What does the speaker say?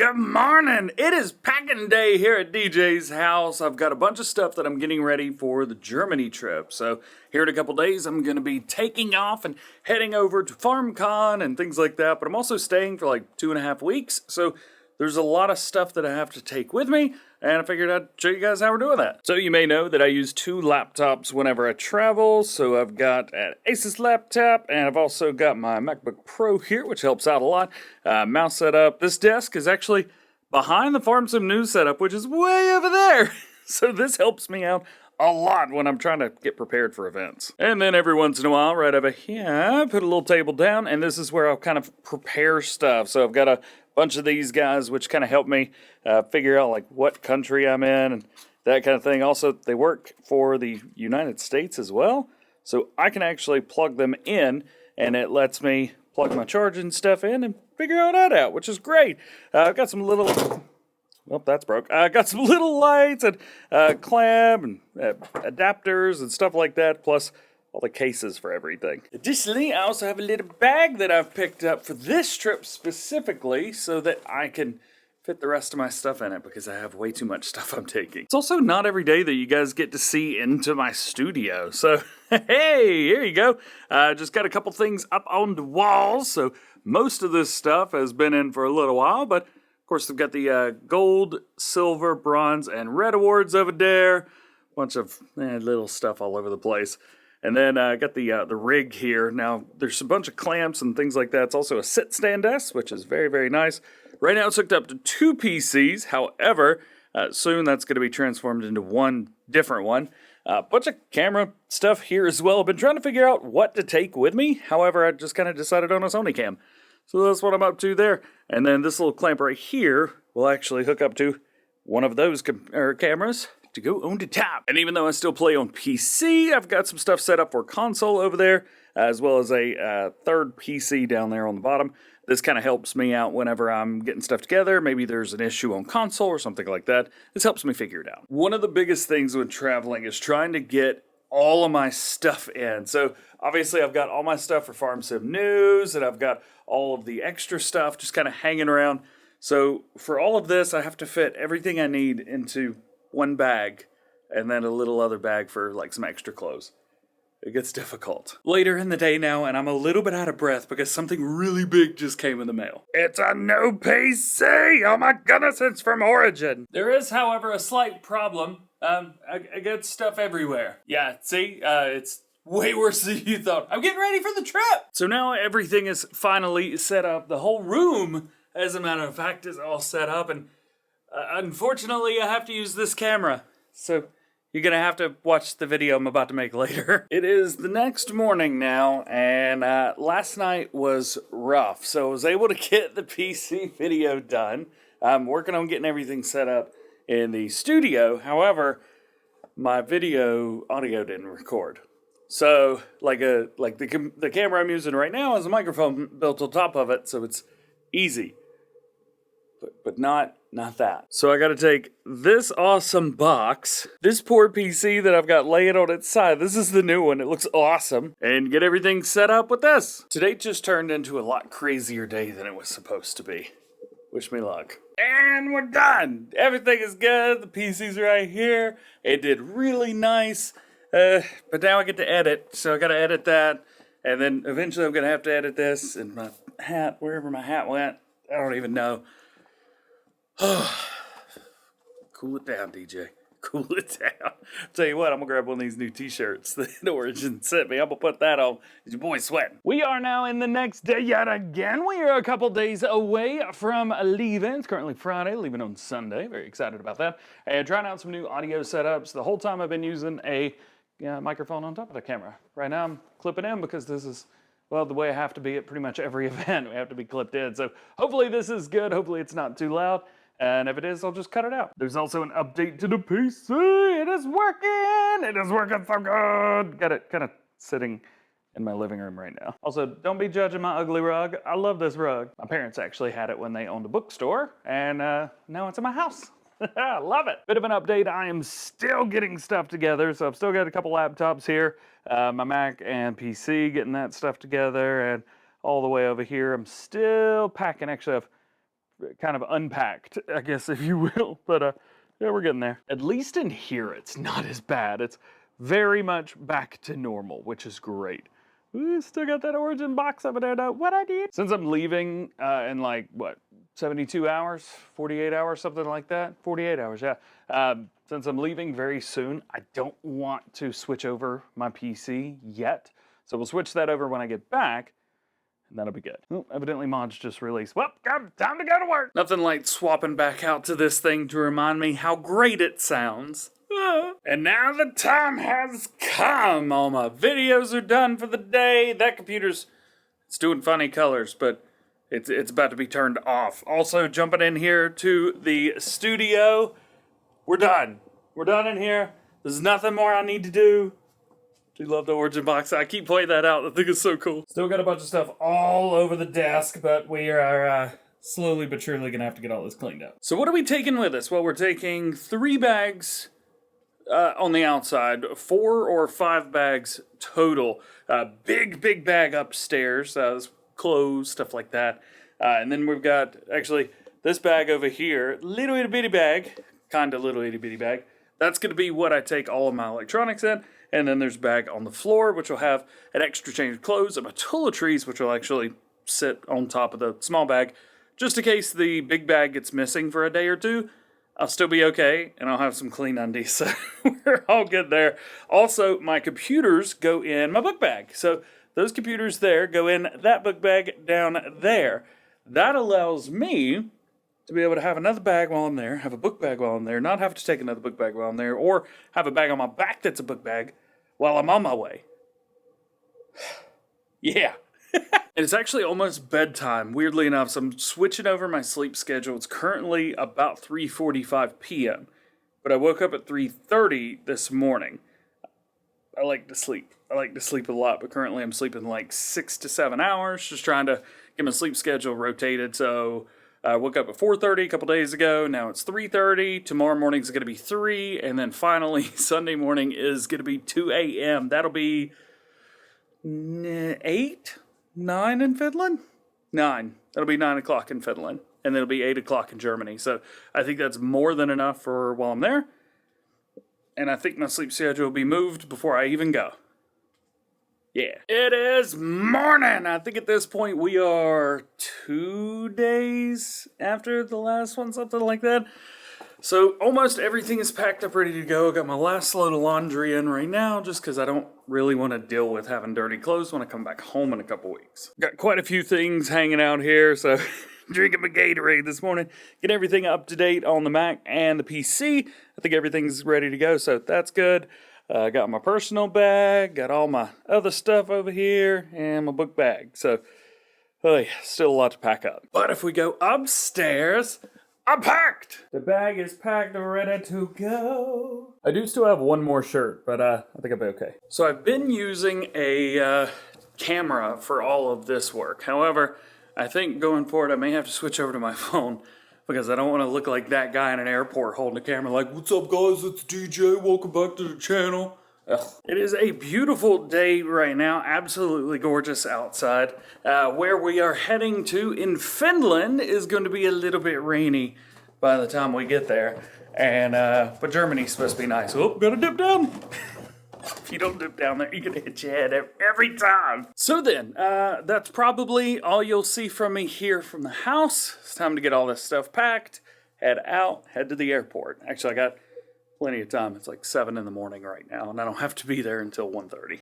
Good morning! It is packing day here at DJ's house. I've got a bunch of stuff that I'm getting ready for the Germany trip. So here in a couple days, I'm going to be taking off and heading over to FarmCon and things like that. But I'm also staying for like 2.5 weeks. So there's a lot of stuff that I have to take with me. And I figured I'd show you guys how we're doing that. So you may know that I use 2 laptops whenever I travel. So I've got an Asus laptop, and I've also got my MacBook Pro here, which helps out a lot. Mouse setup. This desk is actually behind the Farm Sim News setup, which is way over there. So this helps me out a lot when I'm trying to get prepared for events. And then every once in a while, right over here, I put a little table down, and this is where I'll kind of prepare stuff. So I've got a bunch of these guys, which kind of help me figure out like what country I'm in and that kind of thing. Also, they work for the United States as well, so I can actually plug them in, and it lets me plug my charging stuff in and figure all that out, which is great. I've got some little... Well, that's broke. I got some little lights and clamp and adapters and stuff like that, plus all the cases for everything. Additionally, I also have a little bag that I've picked up for this trip specifically so that I can fit the rest of my stuff in it because I have way too much stuff I'm taking. It's also not every day that you guys get to see into my studio. So, hey, here you go. Just got a couple things up on the walls. So most of this stuff has been in for a little while, but of course, they've got the gold, silver, bronze, and red awards over there. Bunch of little stuff all over the place. And then I got the rig here. Now, there's a bunch of clamps and things like that. It's also a sit-stand desk, which is very, very nice. Right now, it's hooked up to 2 PCs. However, soon that's going to be transformed into one different one. A bunch of camera stuff here as well. I've been trying to figure out what to take with me. However, I just kind of decided on a Sony cam. So that's what I'm up to there. And then this little clamp right here will actually hook up to one of those cameras to go on the top. And even though I still play on PC, I've got some stuff set up for console over there, as well as a third PC down there on the bottom. This kind of helps me out whenever I'm getting stuff together. Maybe there's an issue on console or something like that. This helps me figure it out. One of the biggest things when traveling is trying to get all of my stuff in. So obviously I've got all my stuff for Farm Sim News, and I've got all of the extra stuff just kind of hanging around. So for all of this, I have to fit everything I need into one bag, and then a little other bag for like some extra clothes. It gets difficult. Later in the day now, and I'm a little bit out of breath because something really big just came in the mail. It's a new PC! Oh my goodness, it's from Origin! There is, however, a slight problem. I get stuff everywhere. Yeah, see? It's way worse than you thought. I'm getting ready for the trip! So now everything is finally set up. The whole room, as a matter of fact, is all set up, and unfortunately, I have to use this camera. So you're going to have to watch the video I'm about to make later. It is the next morning now, and last night was rough. So I was able to get the PC video done. I'm working on getting everything set up in the studio. However, my video audio didn't record. So the camera I'm using right now has a microphone built on top of it, so it's easy. But not that. So I gotta take this awesome box, this poor PC that I've got laying on its side, this is the new one, it looks awesome, and get everything set up with this. Today just turned into a lot crazier day than it was supposed to be. Wish me luck. And we're done! Everything is good, the PC's right here, it did really nice, but now I get to edit, so I gotta edit that, and then eventually I'm gonna have to edit this, and my hat, wherever my hat went, I don't even know. Cool it down, DJ. Cool it down. Tell you what, I'm gonna grab one of these new t-shirts that Origin sent me. I'm gonna put that on. Your boy's sweating. We are now in the next day yet again. We are a couple days away from leaving. It's currently Friday, leaving on Sunday. Very excited about that. And trying out some new audio setups. The whole time I've been using a microphone on top of the camera. Right now I'm clipping in because this is, well, the way I have to be at pretty much every event. We have to be clipped in. So hopefully this is good. Hopefully it's not too loud. And if it is, I'll just cut it out. There's also an update to the PC. It is working. It is working so good. Got it kind of sitting in my living room right now. Also, don't be judging my ugly rug. I love this rug. My parents actually had it when they owned a bookstore, and now it's in my house. I love it. Bit of an update. I am still getting stuff together, so I've still got a couple laptops here. My Mac and PC, getting that stuff together, and all the way over here, I'm still packing. Actually, I've kind of unpacked, I guess, if you will. But yeah, we're getting there. At least in here, it's not as bad. It's very much back to normal, which is great. Ooh, still got that origin box over there, though. What I did? Since I'm leaving in like, what, 72 hours, 48 hours, something like that? 48 hours, yeah. Since I'm leaving very soon, I don't want to switch over my PC yet. So we'll switch that over when I get back, and that'll be good. Oh, evidently mods just released. Well, time to go to work. Nothing like swapping back out to this thing to remind me how great it sounds. And now the time has come. All my videos are done for the day. That computer's, it's doing funny colors, but it's about to be turned off. Also, jumping in here to the studio. We're done. We're done in here. There's nothing more I need to do. Do love the origin box. I keep pointing that out. I think it's so cool. Still got a bunch of stuff all over the desk, but we are slowly but surely gonna have to get all this cleaned up. So what are we taking with us? Well, we're taking 3 bags on the outside, 4 or 5 bags total. Big bag upstairs, clothes, stuff like that. And then we've got, actually, this bag over here, little itty bitty bag, kinda little itty bitty bag. That's gonna be what I take all of my electronics in. And then there's a bag on the floor, which will have an extra change of clothes and my toiletries, which will actually sit on top of the small bag. Just in case the big bag gets missing for a day or two, I'll still be okay, and I'll have some clean undies, so we're all good there. Also, my computers go in my book bag. So those computers there go in that book bag down there. That allows me to be able to have another bag while I'm there, have a book bag while I'm there, not have to take another book bag while I'm there, or have a bag on my back that's a book bag while I'm on my way. Yeah. And it's actually almost bedtime, weirdly enough, so I'm switching over my sleep schedule. It's currently about 3:45 p.m., but I woke up at 3:30 this morning. I like to sleep. I like to sleep a lot, but currently I'm sleeping like 6 to 7 hours, just trying to get my sleep schedule rotated. So I woke up at 4:30 a couple days ago. Now it's 3:30. Tomorrow morning's going to be 3, and then finally Sunday morning is going to be 2 a.m. That'll be 8? 9 in Finland? 9. That'll be 9 o'clock in Finland. And then it'll be 8 o'clock in Germany. So I think that's more than enough for while I'm there. And I think my sleep schedule will be moved before I even go. Yeah. It is morning. I think at this point we are 2 days after the last one, something like that. So almost everything is packed up, ready to go. Got my last load of laundry in right now just because I don't really want to deal with having dirty clothes when I come back home in a couple weeks. Got quite a few things hanging out here, so drinking my Gatorade this morning. Get everything up to date on the Mac and the PC. I think everything's ready to go, so that's good. Got my personal bag, got all my other stuff over here, and my book bag. So, oh yeah, still a lot to pack up. But if we go upstairs, I'm packed! The bag is packed and ready to go. I do still have one more shirt, but I think I'll be okay. So I've been using a camera for all of this work. However, I think going forward I may have to switch over to my phone because I don't want to look like that guy in an airport holding a camera like, "What's up guys, it's DJ, welcome back to the channel." Ugh. It is a beautiful day right now, absolutely gorgeous outside. Where we are heading to in Finland is going to be a little bit rainy by the time we get there. And but Germany's supposed to be nice. Oh, gotta dip down. If you don't dip down there, you're gonna hit your head every time. So then, that's probably all you'll see from me here from the house. It's time to get all this stuff packed, head out, head to the airport. Actually, I got plenty of time. It's like 7 in the morning right now, and I don't have to be there until 1:30.